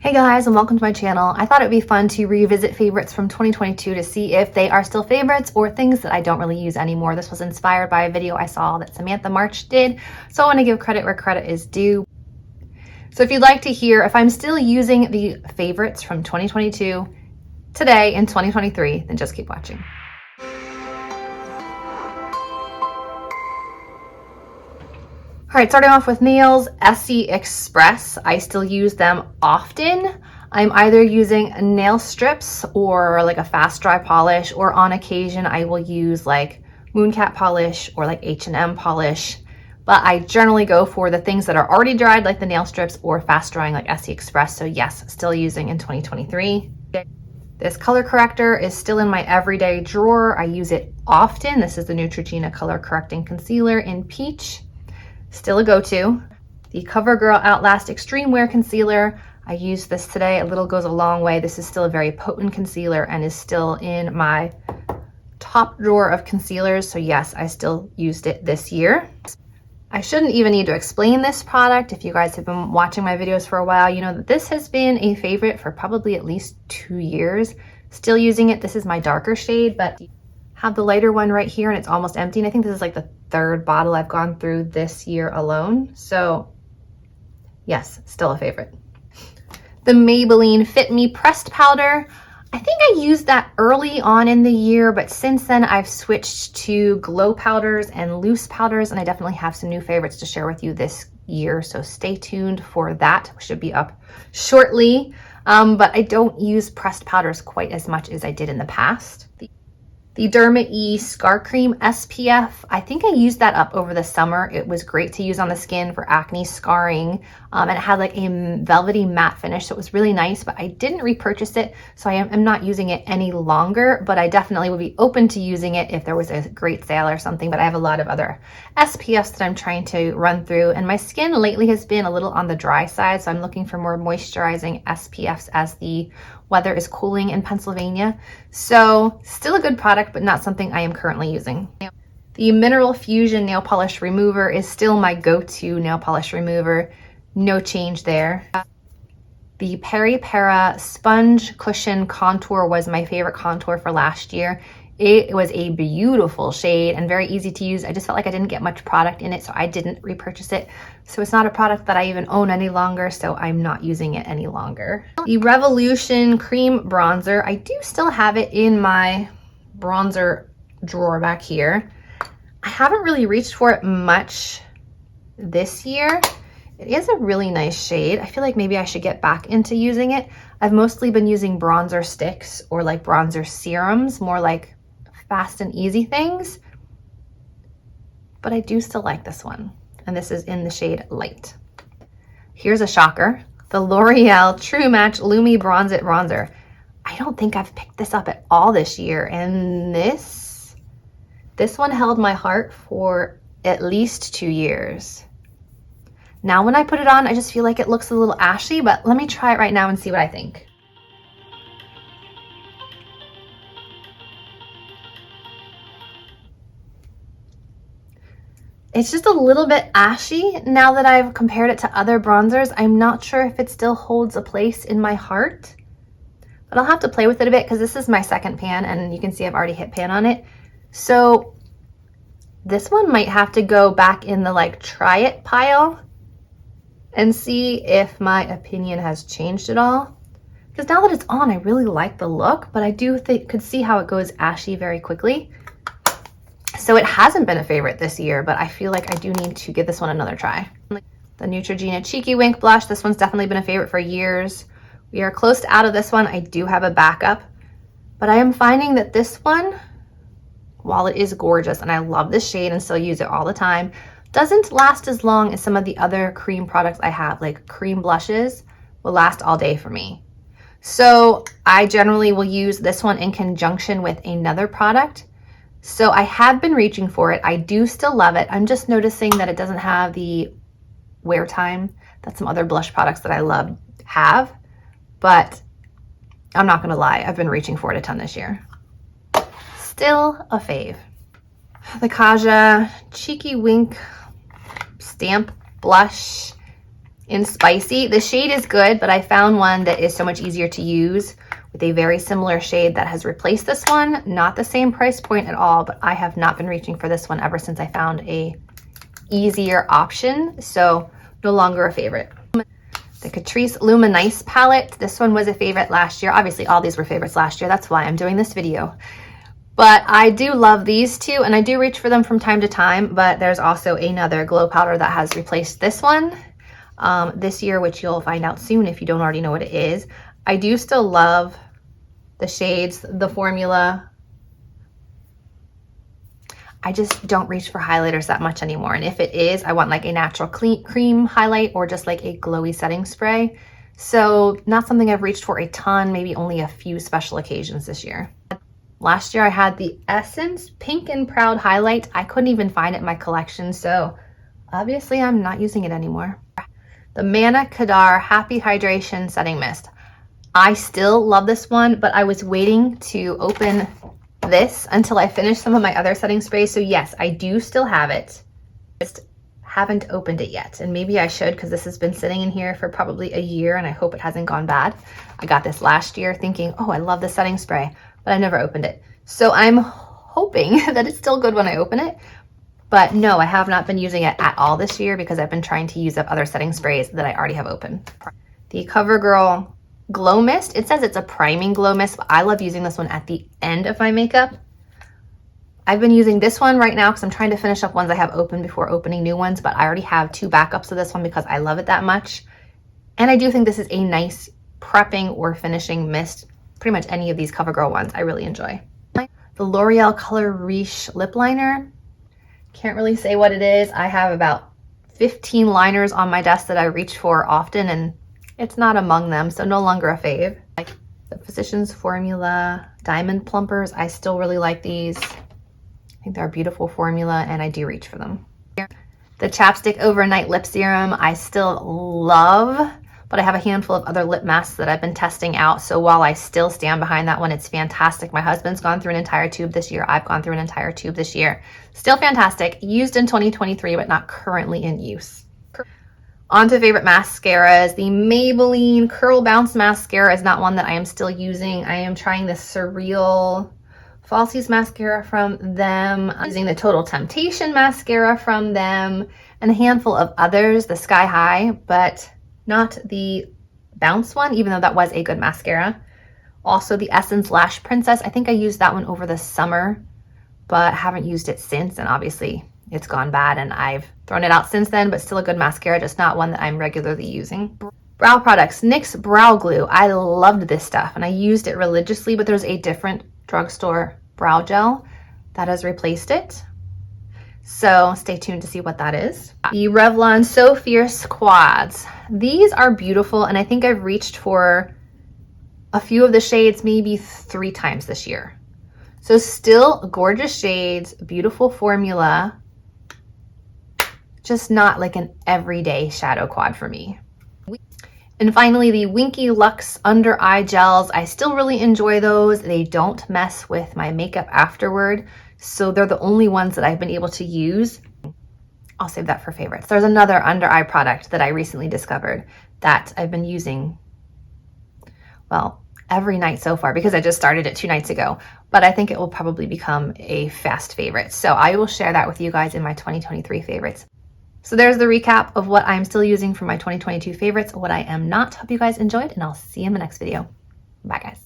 Hey guys, and welcome to my channel. I thought it'd be fun to revisit favorites from 2022 to see if they are still favorites or things that I don't really use anymore. This was inspired by a video I saw that Samantha March did, so I want to give credit where credit is due. So if you'd like to hear if I'm still using the favorites from 2022 today in 2023, then just keep watching. All right, starting off with nails, Essie Express. I still use them often. I'm either using nail strips or like a fast dry polish, or on occasion I will use like Mooncat polish or like H&M polish. But I generally go for the things that are already dried, like the nail strips, or fast drying like Essie Express. So yes, still using in 2023. This color corrector is still in my everyday drawer. I use it often. This is the Neutrogena Color Correcting Concealer in Peach. Still a go-to. The CoverGirl Outlast Extreme Wear Concealer. I used this today. A little goes a long way. This is still a very potent concealer and is still in my top drawer of concealers. So yes, I still used it this year. I shouldn't even need to explain this product. If you guys have been watching my videos for a while, you know that this has been a favorite for probably at least 2 years. Still using it. This is my darker shade, but have the lighter one right here and it's almost empty. And I think this is like the 3rd bottle I've gone through this year alone. So yes, still a favorite. The Maybelline Fit Me Pressed Powder. I think I used that early on in the year, but since then I've switched to glow powders and loose powders, and I definitely have some new favorites to share with you this year. So stay tuned for that. Should be up shortly. But I don't use pressed powders quite as much as I did in the past. The Derma E Scar Cream SPF, I think I used that up over the summer. It was great to use on the skin for acne scarring, and it had like a velvety matte finish, so it was really nice, but I didn't repurchase it, so I am not using it any longer, but I definitely would be open to using it if there was a great sale or something. But I have a lot of other SPFs that I'm trying to run through, and my skin lately has been a little on the dry side, so I'm looking for more moisturizing SPFs as the weather is cooling in Pennsylvania. So still a good product, but not something I am currently using. The Mineral Fusion Nail Polish Remover is still my go-to nail polish remover. No change there. The Peri Para Sponge Cushion Contour was my favorite contour for last year. It was a beautiful shade and very easy to use. I just felt like I didn't get much product in it, so I didn't repurchase it. So it's not a product that I even own any longer, so I'm not using it any longer. The Revolution Cream Bronzer, I do still have it in my bronzer drawer back here. I haven't really reached for it much this year. It is a really nice shade. I feel like maybe I should get back into using it. I've mostly been using bronzer sticks or like bronzer serums, more like fast and easy things, but I do still like this one, and this is in the shade Light. Here's a shocker, the L'Oreal True Match Lumi Bronze It Bronzer. I don't think I've picked this up at all this year, and this one held my heart for at least 2 years. Now when I put it on, I just feel like it looks a little ashy, but let me try it right now and see what I think. It's just a little bit ashy now that I've compared it to other bronzers. I'm not sure if it still holds a place in my heart, but I'll have to play with it a bit because this is my second pan and you can see I've already hit pan on it. So this one might have to go back in the like try it pile and see if my opinion has changed at all. Because now that it's on, I really like the look, but I do could see how it goes ashy very quickly. So it hasn't been a favorite this year, but I feel like I do need to give this one another try. The Neutrogena Cheeky Wink Blush. This one's definitely been a favorite for years. We are close to out of this one. I do have a backup, but I am finding that this one, while it is gorgeous and I love this shade and still use it all the time, doesn't last as long as some of the other cream products I have, like cream blushes will last all day for me. So I generally will use this one in conjunction with another product. So I have been reaching for it. I do still love it. I'm just noticing that it doesn't have the wear time that some other blush products that I love have, but I'm not gonna lie, I've been reaching for it a ton this year. Still a fave. The Kaja Cheeky Wink Stamp Blush in Spicy. The shade is good, but I found one that is so much easier to use with a very similar shade that has replaced this one. Not the same price point at all, but I have not been reaching for this one ever since I found a easier option, so no longer a favorite. The Catrice Luminice palette. This one was a favorite last year. Obviously, all these were favorites last year. That's why I'm doing this video. But I do love these two, and I do reach for them from time to time, but there's also another glow powder that has replaced this one this year, which you'll find out soon if you don't already know what it is. I do still love the shades, the formula. I just don't reach for highlighters that much anymore. And if it is, I want like a natural cream highlight or just like a glowy setting spray. So not something I've reached for a ton, maybe only a few special occasions this year. Last year I had the Essence Pink and Proud highlight. I couldn't even find it in my collection, so obviously I'm not using it anymore. The Manna Kadar Happy Hydration Setting Mist. I still love this one, but I was waiting to open this until I finished some of my other setting sprays. So yes, I do still have it. Just haven't opened it yet. And maybe I should, because this has been sitting in here for probably a year and I hope it hasn't gone bad. I got this last year thinking, oh, I love this setting spray, but I never opened it. So I'm hoping that it's still good when I open it. But no, I have not been using it at all this year because I've been trying to use up other setting sprays that I already have open. The CoverGirl Glow Mist. It says it's a priming glow mist, but I love using this one at the end of my makeup. I've been using this one right now because I'm trying to finish up ones I have open before opening new ones, but I already have 2 backups of this one because I love it that much. And I do think this is a nice prepping or finishing mist. Pretty much any of these CoverGirl ones I really enjoy. The L'Oreal Color Riche Lip Liner. Can't really say what it is. I have about 15 liners on my desk that I reach for often, and it's not among them, so no longer a fave. Like the Physicians Formula Diamond Plumpers, I still really like these. I think they're a beautiful formula, and I do reach for them. The Chapstick Overnight Lip Serum, I still love, but I have a handful of other lip masks that I've been testing out, so while I still stand behind that one, it's fantastic. My husband's gone through an entire tube this year. I've gone through an entire tube this year. Still fantastic. Used in 2023, but not currently in use. On to favorite mascaras. The Maybelline Curl Bounce Mascara is not one that I am still using. I am trying the Surreal Falsies Mascara from them. I'm using the Total Temptation Mascara from them, and a handful of others, the Sky High, but not the Bounce one, even though that was a good mascara. Also the Essence Lash Princess. I think I used that one over the summer, but haven't used it since, and obviously it's gone bad and I've thrown it out since then, but still a good mascara, just not one that I'm regularly using. Brow products, NYX Brow Glue. I loved this stuff and I used it religiously, but there's a different drugstore brow gel that has replaced it. So stay tuned to see what that is. The Revlon So Fierce Quads. These are beautiful, and I think I've reached for a few of the shades maybe 3 times this year. So still gorgeous shades, beautiful formula, just not like an everyday shadow quad for me. And finally, the Winky Luxe Under Eye Gels. I still really enjoy those. They don't mess with my makeup afterward, so they're the only ones that I've been able to use. I'll save that for favorites. There's another under eye product that I recently discovered that I've been using, well, every night so far because I just started it 2 nights ago, but I think it will probably become a fast favorite. So I will share that with you guys in my 2023 favorites. So there's the recap of what I'm still using for my 2022 favorites, what I am not. Hope you guys enjoyed, and I'll see you in the next video. Bye, guys.